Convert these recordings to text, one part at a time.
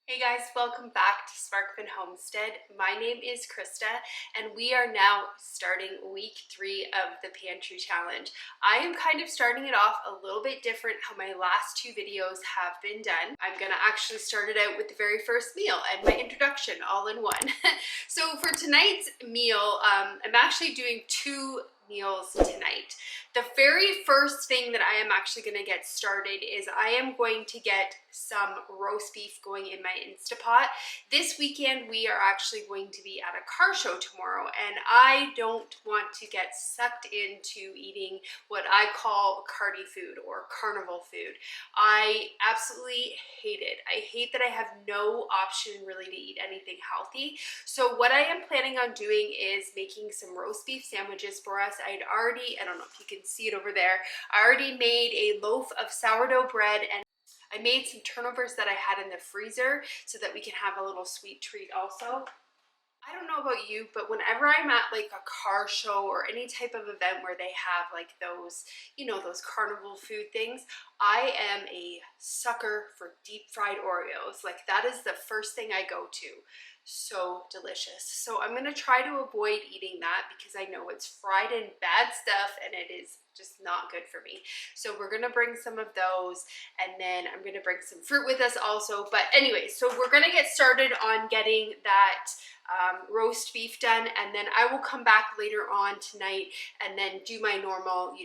Hey guys, welcome back to Sparkman Homestead. My name is Krista and we are now starting week 3 of the Pantry Challenge. I am kind of starting it off a little bit different how my last 2 videos have been done. I'm gonna actually start it out with the very first meal and my introduction all in one. So for tonight's meal, I'm actually doing 2 meals tonight. The very first thing that I am actually going to get started is I am going to get some roast beef going in my Instapot. This weekend we are actually going to be at a car show tomorrow and I don't want to get sucked into eating what I call carty food or carnival food. I absolutely hate it. I hate that I have no option really to eat anything healthy. So what I am planning on doing is making some roast beef sandwiches for us. I don't know if you can see it over there, I already made a loaf of sourdough bread and I made some turnovers that I had in the freezer so that we can have a little sweet treat also. I don't know about you, but whenever I'm at like a car show or any type of event where they have like those, those carnival food things, I am a sucker for deep fried Oreos. Like that is the first thing I go to. So delicious. So I'm gonna try to avoid eating that because I know it's fried and bad stuff and it is just not good for me. So we're gonna bring some of those and then I'm gonna bring some fruit with us also. But anyway, so we're gonna get started on getting that roast beef done and then I will come back later on tonight and then do my normal,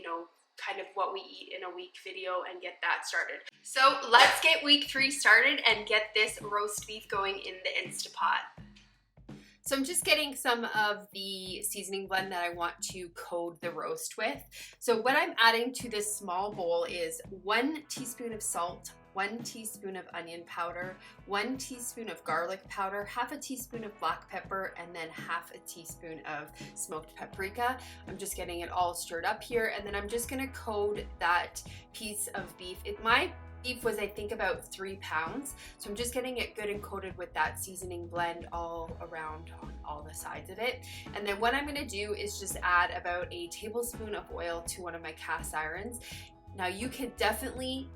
kind of what we eat in a week video and get that started. So let's get week 3 started and get this roast beef going in the Instapot. So I'm just getting some of the seasoning blend that I want to coat the roast with. So what I'm adding to this small bowl is 1 teaspoon of salt, 1 teaspoon of onion powder, 1 teaspoon of garlic powder, half a teaspoon of black pepper, and then half a teaspoon of smoked paprika. I'm just getting it all stirred up here, and then I'm just gonna coat that piece of beef. My beef was, I think, about 3 pounds, so I'm just getting it good and coated with that seasoning blend all around on all the sides of it. And then what I'm gonna do is just add about a tablespoon of oil to one of my cast irons. Now you can definitely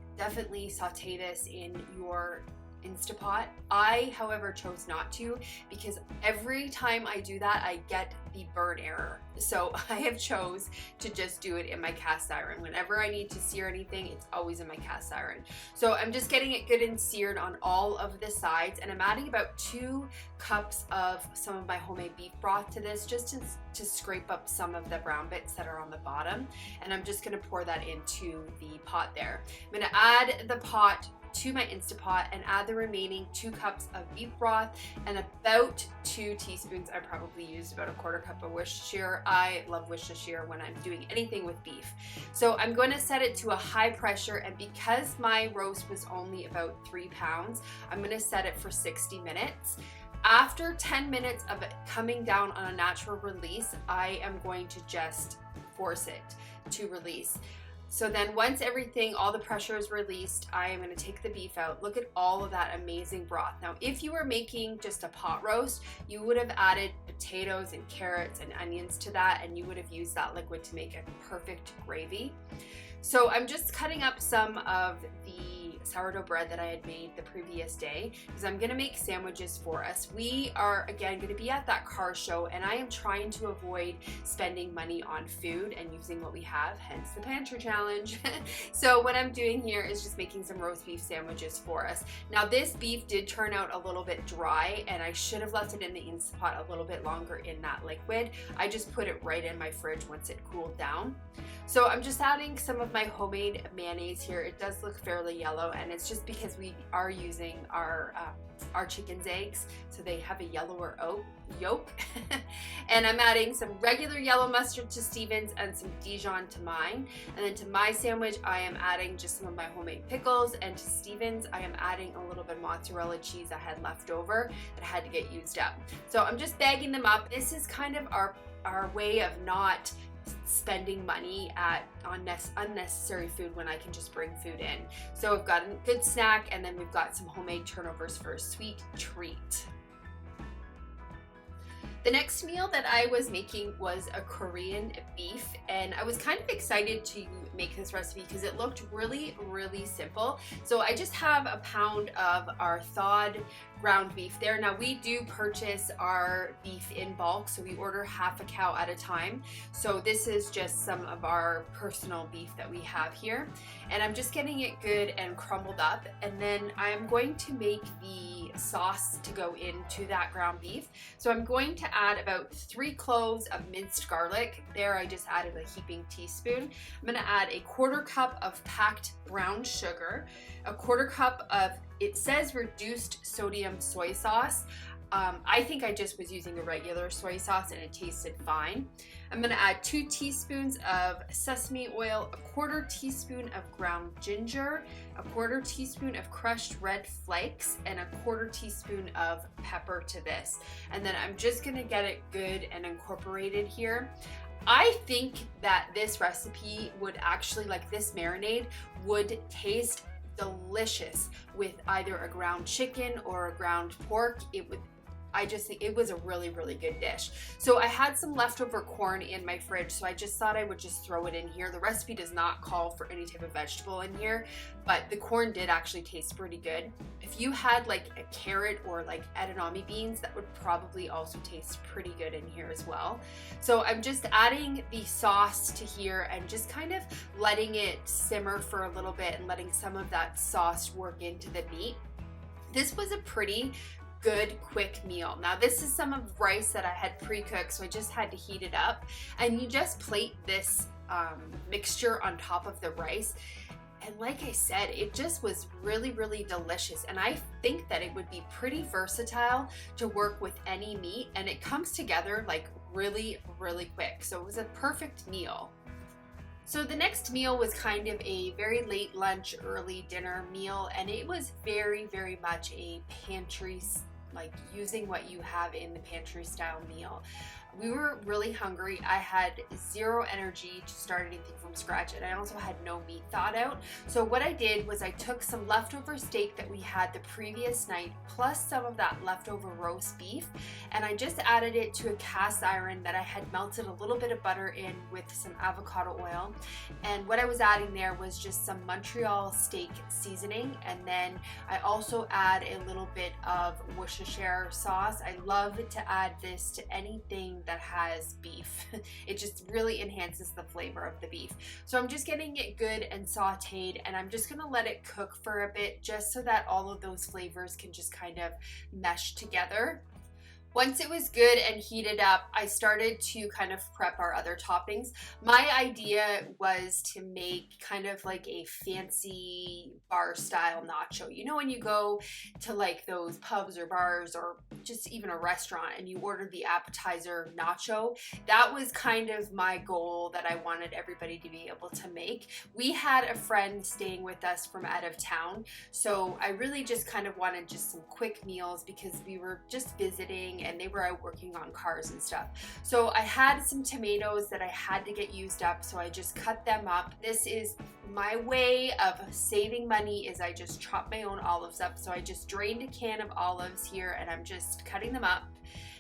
saute this in your Instapot. I, however, chose not to because every time I do that, I get the burn error. So I have chose to just do it in my cast iron. Whenever I need to sear anything, it's always in my cast iron. So I'm just getting it good and seared on all of the sides, and I'm adding about 2 cups of some of my homemade beef broth to this just to scrape up some of the brown bits that are on the bottom. And I'm just gonna pour that into the pot there. I'm gonna add the pot to my Instapot and add the remaining 2 cups of beef broth and about 2 teaspoons. I probably used about a 1/4 cup of Worcestershire. I love Worcestershire when I'm doing anything with beef. So I'm going to set it to a high pressure, and because my roast was only about 3 pounds, I'm going to set it for 60 minutes. After 10 minutes of it coming down on a natural release, I am going to just force it to release. So then once all the pressure is released, I am going to take the beef out. Look at all of that amazing broth. Now, if you were making just a pot roast, you would have added potatoes and carrots and onions to that, and you would have used that liquid to make a perfect gravy. So I'm just cutting up some of the sourdough bread that I had made the previous day because I'm going to make sandwiches for us. We are again going to be at that car show and I am trying to avoid spending money on food and using what we have, hence the Pantry Challenge. So what I'm doing here is just making some roast beef sandwiches for us. Now this beef did turn out a little bit dry and I should have left it in the Instapot a little bit longer in that liquid. I just put it right in my fridge once it cooled down. So I'm just adding some of my homemade mayonnaise here. It does look fairly yellow and it's just because we are using our chicken's eggs, so they have a yellower yolk. And I'm adding some regular yellow mustard to Stevens and some Dijon to mine. And then to my sandwich, I am adding just some of my homemade pickles, and to Stevens, I am adding a little bit of mozzarella cheese I had left over that had to get used up. So I'm just bagging them up. This is kind of our way of not spending money on unnecessary food when I can just bring food in. So we've got a good snack and then we've got some homemade turnovers for a sweet treat. The next meal that I was making was a Korean beef, and I was kind of excited to make this recipe because it looked really simple. So I just have a pound of our thawed ground beef there. Now we do purchase our beef in bulk, so we order half a cow at a time. So this is just some of our personal beef that we have here, and I'm just getting it good and crumbled up, and then I'm going to make the sauce to go into that ground beef. So I'm going to add about 3 cloves of minced garlic. There I just added a heaping teaspoon. I'm going to add a 1/4 cup of packed brown sugar, a 1/4 cup of, it says reduced sodium soy sauce. I think I just was using a regular soy sauce and it tasted fine. I'm going to add 2 teaspoons of sesame oil, a 1/4 teaspoon of ground ginger, a 1/4 teaspoon of crushed red flakes, and a 1/4 teaspoon of pepper to this. And then I'm just going to get it good and incorporated here. I think that this recipe would actually, like this marinade, would taste delicious with either a ground chicken or a ground pork. I just think it was a really good dish. So I had some leftover corn in my fridge, so I just thought I would just throw it in here. The recipe does not call for any type of vegetable in here, but the corn did actually taste pretty good. If you had like a carrot or like edamame beans, that would probably also taste pretty good in here as well. So I'm just adding the sauce to here and just kind of letting it simmer for a little bit and letting some of that sauce work into the meat. This was a pretty good quick meal. Now this is some of rice that I had pre-cooked, so I just had to heat it up, and you just plate this mixture on top of the rice, and like I said, it just was really delicious, and I think that it would be pretty versatile to work with any meat, and it comes together like really quick. So it was a perfect meal. So the next meal was kind of a very late lunch, early dinner meal, and it was very much a pantry, like using what you have in the pantry style meal. We were really hungry. I had 0 energy to start anything from scratch, and I also had no meat thawed out. So what I did was I took some leftover steak that we had the previous night, plus some of that leftover roast beef, and I just added it to a cast iron that I had melted a little bit of butter in with some avocado oil. And what I was adding there was just some Montreal steak seasoning, and then I also add a little bit of Worcestershire sauce. I love to add this to anything that has beef. It just really enhances the flavor of the beef. So I'm just getting it good and sauteed, and I'm just gonna let it cook for a bit just so that all of those flavors can just kind of mesh together. Once it was good and heated up, I started to kind of prep our other toppings. My idea was to make kind of like a fancy bar style nacho. You know when you go to like those pubs or bars or just even a restaurant and you order the appetizer nacho? That was kind of my goal that I wanted everybody to be able to make. We had a friend staying with us from out of town, so I really just kind of wanted just some quick meals because we were just visiting and they were out working on cars and stuff. So I had some tomatoes that I had to get used up, so I just cut them up. This is my way of saving money, is I just chop my own olives up. So I just drained a can of olives here and I'm just cutting them up.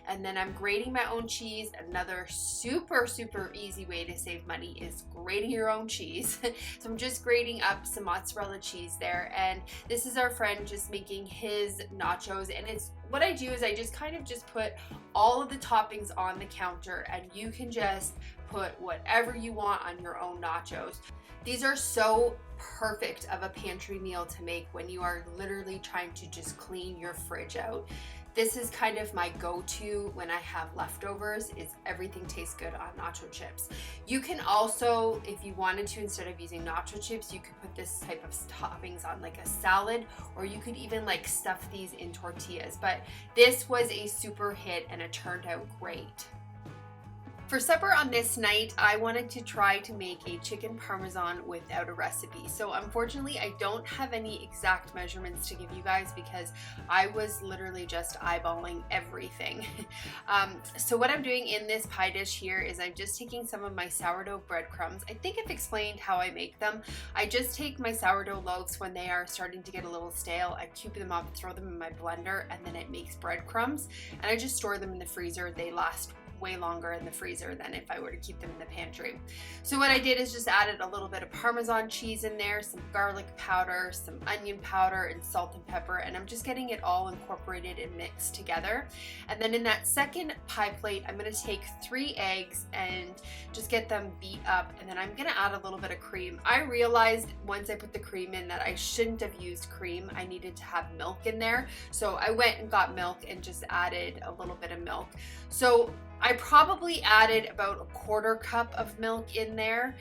And then I'm grating my own cheese. Another super easy way to save money is grating your own cheese. So I'm just grating up some mozzarella cheese there. And this is our friend just making his nachos. And it's what I do is I just kind of just put all of the toppings on the counter, and you can just put whatever you want on your own nachos. These are so perfect of a pantry meal to make when you are literally trying to just clean your fridge out. This is kind of my go-to when I have leftovers, is everything tastes good on nacho chips. You can also, if you wanted to, instead of using nacho chips, you could put this type of toppings on like a salad, or you could even like stuff these in tortillas. But this was a super hit and it turned out great. For supper on this night, I wanted to try to make a chicken parmesan without a recipe. So unfortunately, I don't have any exact measurements to give you guys because I was literally just eyeballing everything. So what I'm doing in this pie dish here is I'm just taking some of my sourdough breadcrumbs. I think I've explained how I make them. I just take my sourdough loaves when they are starting to get a little stale. I cube them up, throw them in my blender, and then it makes breadcrumbs. And I just store them in the freezer. They last way longer in the freezer than if I were to keep them in the pantry. So what I did is just added a little bit of Parmesan cheese in there, some garlic powder, some onion powder, and salt and pepper, and I'm just getting it all incorporated and mixed together. And then in that second pie plate, I'm going to take 3 eggs and just get them beat up, and then I'm going to add a little bit of cream. I realized once I put the cream in that I shouldn't have used cream. I needed to have milk in there. So I went and got milk and just added a little bit of milk. So I probably added about a 1/4 cup of milk in there,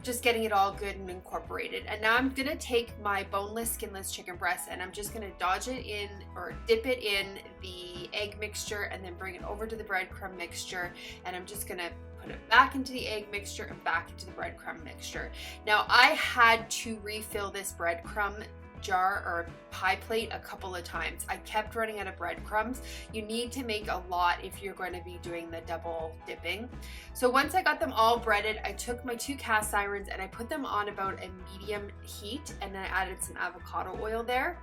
just getting it all good and incorporated. And now I'm gonna take my boneless, skinless chicken breast and I'm just gonna dodge it in or dip it in the egg mixture and then bring it over to the breadcrumb mixture. And I'm just gonna put it back into the egg mixture and back into the breadcrumb mixture. Now I had to refill this breadcrumb jar or pie plate a couple of times. I kept running out of breadcrumbs. You need to make a lot if you're going to be doing the double dipping. So once I got them all breaded, I took my 2 cast irons and I put them on about a medium heat, and then I added some avocado oil there.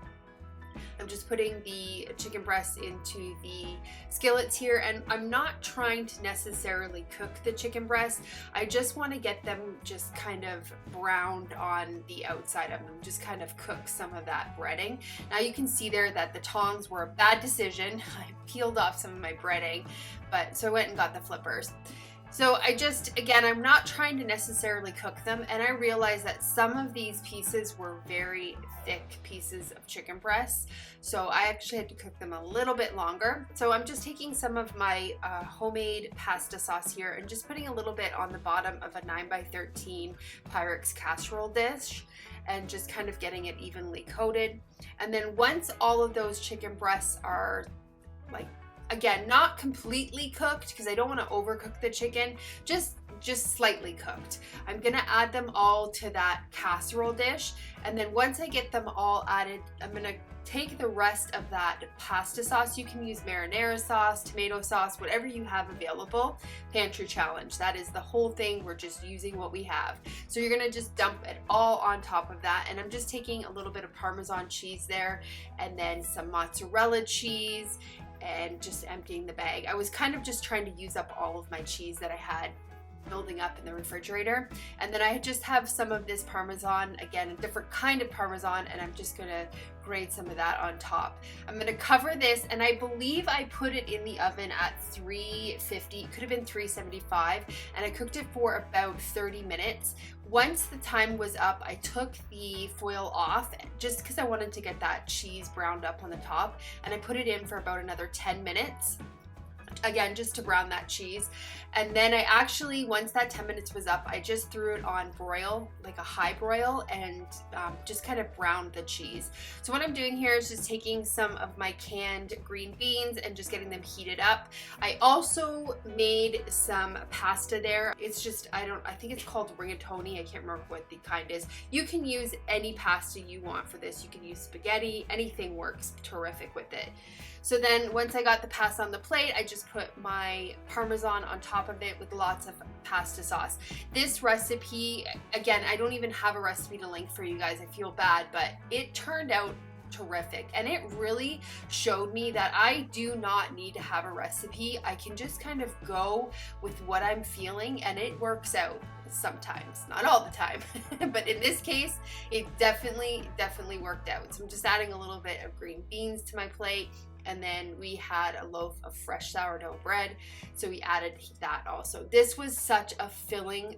I'm just putting the chicken breasts into the skillets here, and I'm not trying to necessarily cook the chicken breasts. I just want to get them just kind of browned on the outside of them, just kind of cook some of that breading. Now you can see there that the tongs were a bad decision. I peeled off some of my breading, so I went and got the flippers. So again, I'm not trying to necessarily cook them, and I realized that some of these pieces were very thick pieces of chicken breasts, so I actually had to cook them a little bit longer. So I'm just taking some of my homemade pasta sauce here and just putting a little bit on the bottom of a 9x13 Pyrex casserole dish and just kind of getting it evenly coated. And then once all of those chicken breasts are again, not completely cooked because I don't want to overcook the chicken, just slightly cooked, I'm gonna add them all to that casserole dish. And then once I get them all added, I'm gonna take the rest of that pasta sauce. You can use marinara sauce, tomato sauce, whatever you have available. Pantry challenge, that is the whole thing. We're just using what we have. So you're gonna just dump it all on top of that. And I'm just taking a little bit of Parmesan cheese there, and then some mozzarella cheese, and just emptying the bag. I was kind of just trying to use up all of my cheese that I had building up in the refrigerator. And then I just have some of this Parmesan, again, a different kind of Parmesan, and I'm just gonna grate some of that on top. I'm gonna cover this, and I believe I put it in the oven at 350, it could have been 375, and I cooked it for about 30 minutes. Once the time was up, I took the foil off just because I wanted to get that cheese browned up on the top, and I put it in for about another 10 minutes. Again, just to brown that cheese. And then I actually, once that 10 minutes was up, I just threw it on broil, like a high broil, and just kind of browned the cheese. So what I'm doing here is just taking some of my canned green beans and just getting them heated up. I also made some pasta there. It's just, I think it's called rigatoni. I can't remember what the kind is. You can use any pasta you want for this. You can use spaghetti, anything works terrific with it. So then once I got the pasta on the plate, I just put my Parmesan on top of it with lots of pasta sauce. This recipe, again, I don't even have a recipe to link for you guys. I feel bad, but it turned out terrific, and it really showed me that I do not need to have a recipe. I can just kind of go with what I'm feeling, and it works out sometimes, not all the time. But in this case, it definitely worked out. So I'm just adding a little bit of green beans to my plate, and then we had a loaf of fresh sourdough bread, so we added that also. This was such a filling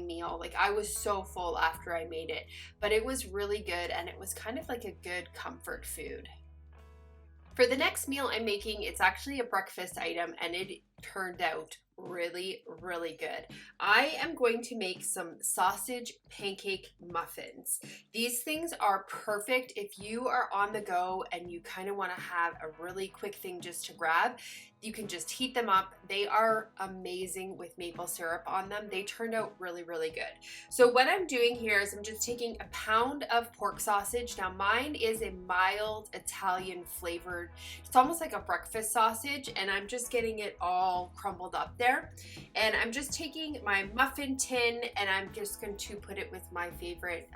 meal. Like, I was so full after I made it, but it was really good, and it was kind of like a good comfort food. For the next meal I'm making, it's actually a breakfast item, and it turned out really good. I am going to make some sausage pancake muffins. These things are perfect if you are on the go and you kind of want to have a really quick thing just to grab. You can just heat them up. They are amazing with maple syrup on them. They turned out really, really good. So what I'm doing here is I'm just taking a pound of pork sausage. Now mine is a mild Italian flavored, it's almost like a breakfast sausage, and I'm just getting it all crumbled up there. And I'm just taking my muffin tin and I'm just going to put it with my favorite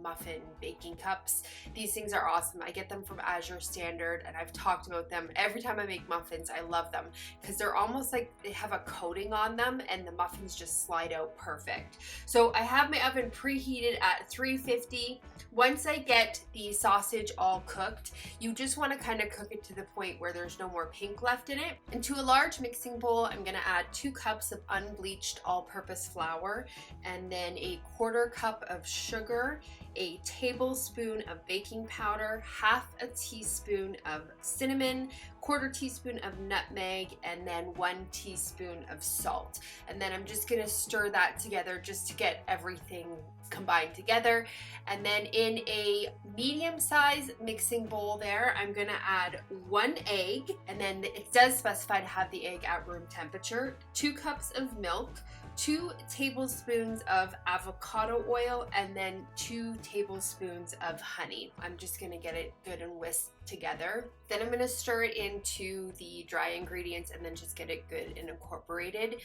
muffin baking cups. These things are awesome. I get them from Azure standard, and I've talked about them every time I make muffins. I love them because they're almost like they have a coating on them and the muffins just slide out perfect. So I have my oven preheated at 350. Once I get the sausage all cooked, you just want to kind of cook it to the point where there's no more pink left in it. Into a large mixing bowl, I'm going to add 2 cups of unbleached all-purpose flour, and then a 1/4 cup of sugar, a tablespoon of baking powder, 1/2 teaspoon of cinnamon, 1/4 teaspoon of nutmeg, and then 1 teaspoon of salt. And then I'm just gonna stir that together just to get everything combined together. And then in a medium-sized mixing bowl there, I'm gonna add 1 egg, and then it does specify to have the egg at room temperature, 2 cups of milk, 2 tablespoons of avocado oil, and then 2 tablespoons of honey. I'm just gonna get it good and whisked together. Then I'm gonna stir it into the dry ingredients and then just get it good and incorporated.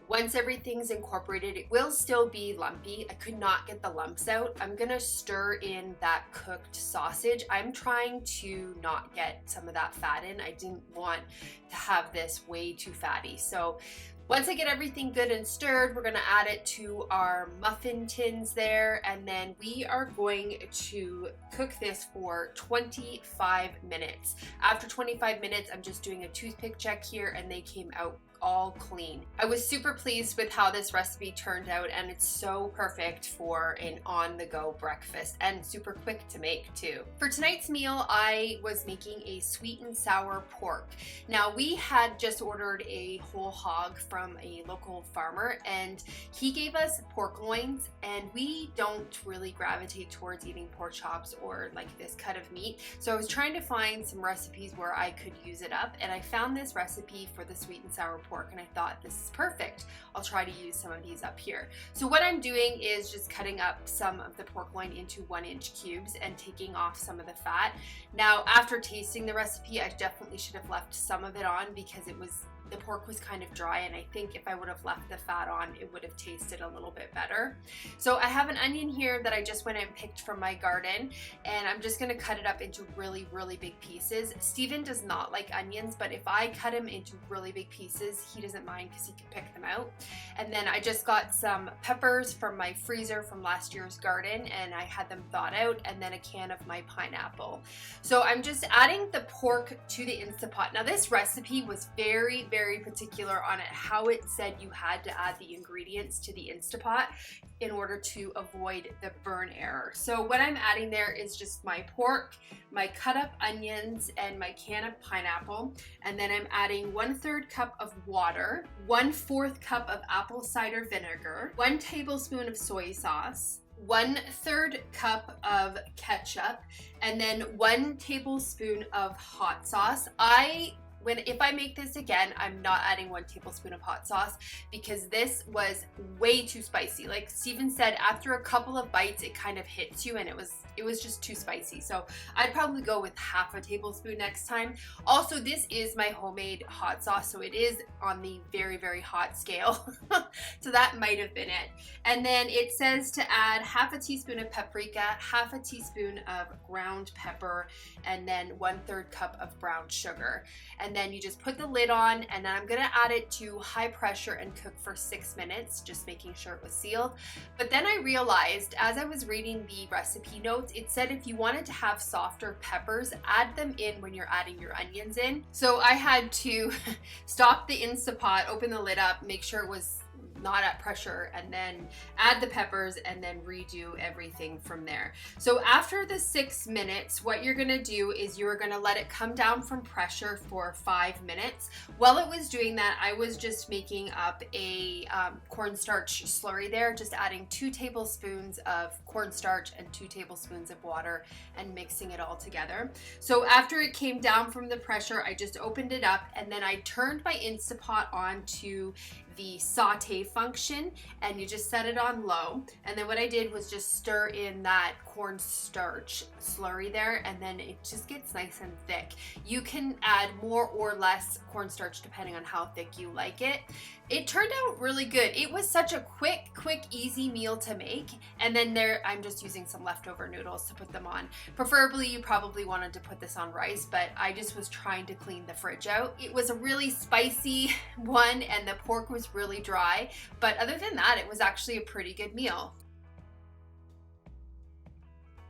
Once everything's incorporated, it will still be lumpy. I could not get the lumps out. I'm gonna stir in that cooked sausage. I'm trying to not get some of that fat in. I didn't want to have this way too fatty. So once I get everything good and stirred, we're gonna add it to our muffin tins there, and then we are going to cook this for 25 minutes. After 25 minutes, I'm just doing a toothpick check here, and they came out all clean. I was super pleased with how this recipe turned out, and it's so perfect for an on-the-go breakfast and super quick to make too. For tonight's meal, I was making a sweet and sour pork. Now we had just ordered a whole hog from a local farmer, and he gave us pork loins, and we don't really gravitate towards eating pork chops or like this cut of meat. So I was trying to find some recipes where I could use it up, and I found this recipe for the sweet and sour pork, and I thought this is perfect. I'll try to use some of these up here. So what I'm doing is just cutting up some of the pork loin into 1-inch cubes and taking off some of the fat. Now, after tasting the recipe, I definitely should have left some of it on because the pork was kind of dry, and I think if I would have left the fat on, it would have tasted a little bit better. So I have an onion here that I just went and picked from my garden, and I'm just gonna cut it up into really, really big pieces. Steven does not like onions, but if I cut him into really big pieces, he doesn't mind because he can pick them out. And then I just got some peppers from my freezer from last year's garden, and I had them thawed out, and then a can of my pineapple. So I'm just adding the pork to the Instant Pot. Now this recipe was very, very particular on it, how it said you had to add the ingredients to the Instapot in order to avoid the burn error. So what I'm adding there is just my pork, my cut up onions, and my can of pineapple, and then I'm adding 1/3 cup of water, 1/4 cup of apple cider vinegar, 1 tablespoon of soy sauce, 1/3 cup of ketchup, and then 1 tablespoon of hot sauce. If I make this again, I'm not adding 1 tablespoon of hot sauce because this was way too spicy. Like Steven said, after a couple of bites, it kind of hits you, and it was just too spicy. So I'd probably go with 1/2 tablespoon next time. Also, this is my homemade hot sauce, so it is on the very, very hot scale. So that might have been it. And then it says to add 1/2 teaspoon of paprika, 1/2 teaspoon of ground pepper, and then 1/3 cup of brown sugar. And then you just put the lid on, and then I'm gonna add it to high pressure and cook for 6 minutes, just making sure it was sealed. But then I realized as I was reading the recipe notes, it said if you wanted to have softer peppers, add them in when you're adding your onions in. So I had to stop the Instapot, open the lid up, make sure it was not at pressure, and then add the peppers and then redo everything from there. So after the 6 minutes, what you're gonna do is you're gonna let it come down from pressure for 5 minutes. While it was doing that, I was just making up a cornstarch slurry there, just adding 2 tablespoons of cornstarch and 2 tablespoons of water and mixing it all together. So after it came down from the pressure, I just opened it up and then I turned my Instapot on to the saute function, and you just set it on low. And then what I did was just stir in that cornstarch slurry there, and then it just gets nice and thick. You can add more or less cornstarch depending on how thick you like it. It turned out really good. It was such a quick, easy meal to make. And then there, I'm just using some leftover noodles to put them on. Preferably, you probably wanted to put this on rice, but I just was trying to clean the fridge out. It was a really spicy one, and the pork was really dry. But other than that, it was actually a pretty good meal.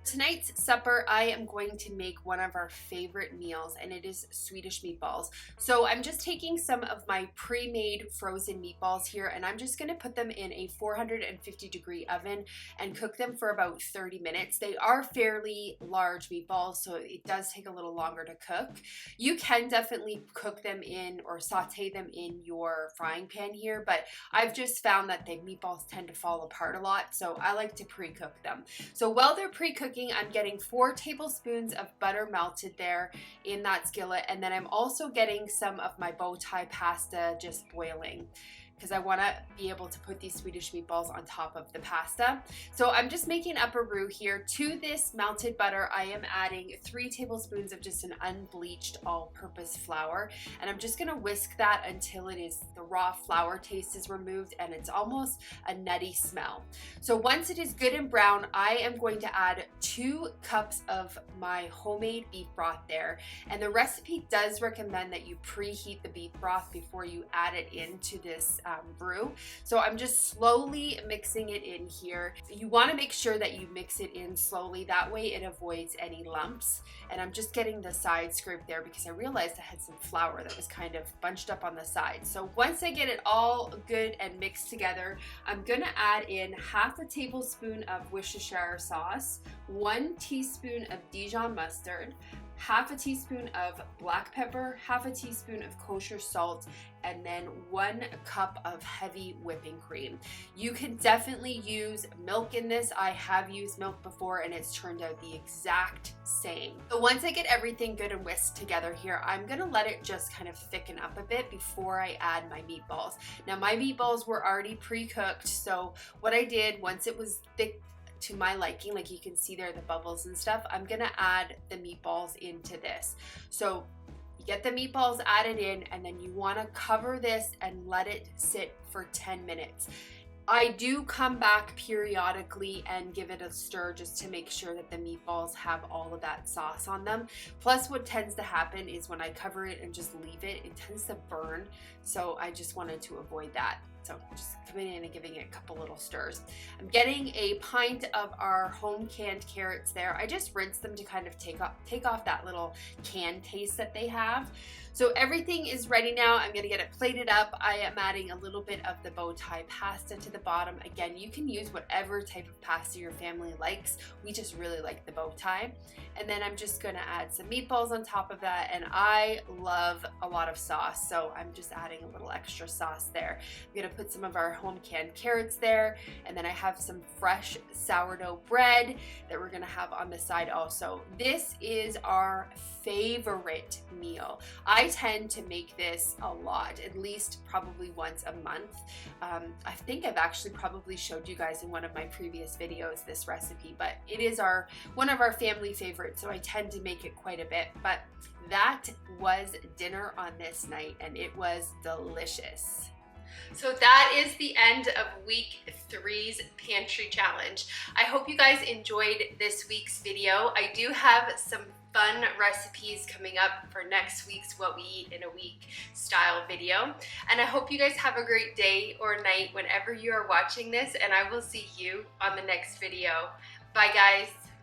Tonight's supper, I am going to make one of our favorite meals, and it is Swedish meatballs. So I'm just taking some of my pre-made frozen meatballs here, and I'm just gonna put them in a 450-degree oven and cook them for about 30 minutes. They are fairly large meatballs, so it does take a little longer to cook. You can definitely cook them in or saute them in your frying pan here, but I've just found that the meatballs tend to fall apart a lot, so I like to pre-cook them. So while they're pre-cooked, I'm getting 4 tablespoons of butter melted there in that skillet, and then I'm also getting some of my bow tie pasta just boiling, because I want to be able to put these Swedish meatballs on top of the pasta. So I'm just making up a roux here. To this melted butter, I am adding 3 tablespoons of just an unbleached all-purpose flour, and I'm just going to whisk that until it is, the raw flour taste is removed and it's almost a nutty smell. So once it is good and brown, I am going to add 2 cups of my homemade beef broth there, and the recipe does recommend that you preheat the beef broth before you add it into this roux. So I'm just slowly mixing it in here. You want to make sure that you mix it in slowly, that way it avoids any lumps. And I'm just getting the side scraped there because I realized I had some flour that was kind of bunched up on the side. So once I get it all good and mixed together, I'm gonna add in half a tablespoon of Worcestershire sauce, 1 teaspoon of Dijon mustard, half a teaspoon of black pepper, half a teaspoon of kosher salt, and then 1 cup of heavy whipping cream. You can definitely use milk in this. I have used milk before and it's turned out the exact same. So once I get everything good and whisked together here, I'm gonna let it just kind of thicken up a bit before I add my meatballs. Now my meatballs were already pre-cooked, so what I did once it was thick to my liking, like you can see there the bubbles and stuff, I'm gonna add the meatballs into this. So you get the meatballs added in, and then you want to cover this and let it sit for 10 minutes. I do come back periodically and give it a stir just to make sure that the meatballs have all of that sauce on them. Plus what tends to happen is when I cover it and just leave it, it tends to burn. So I just wanted to avoid that. So just coming in and giving it a couple little stirs. I'm getting a pint of our home canned carrots there. I just rinse them to kind of take off that little canned taste that they have. So everything is ready now. I'm gonna get it plated up. I am adding a little bit of the bow tie pasta to the bottom. Again, you can use whatever type of pasta your family likes. We just really like the bow tie. And then I'm just gonna add some meatballs on top of that. And I love a lot of sauce, so I'm just adding a little extra sauce there. I'm gonna put some of our home canned carrots there. And then I have some fresh sourdough bread that we're gonna have on the side also. This is our favorite meal. I tend to make this a lot, at least probably once a month. I think I've actually probably showed you guys in one of my previous videos this recipe, but it is one of our family favorites, so I tend to make it quite a bit. But that was dinner on this night, and it was delicious. So that is the end of week 3's pantry challenge. I hope you guys enjoyed this week's video. I do have some fun recipes coming up for next week's What We Eat in a Week style video. And I hope you guys have a great day or night whenever you are watching this, and I will see you on the next video. Bye guys.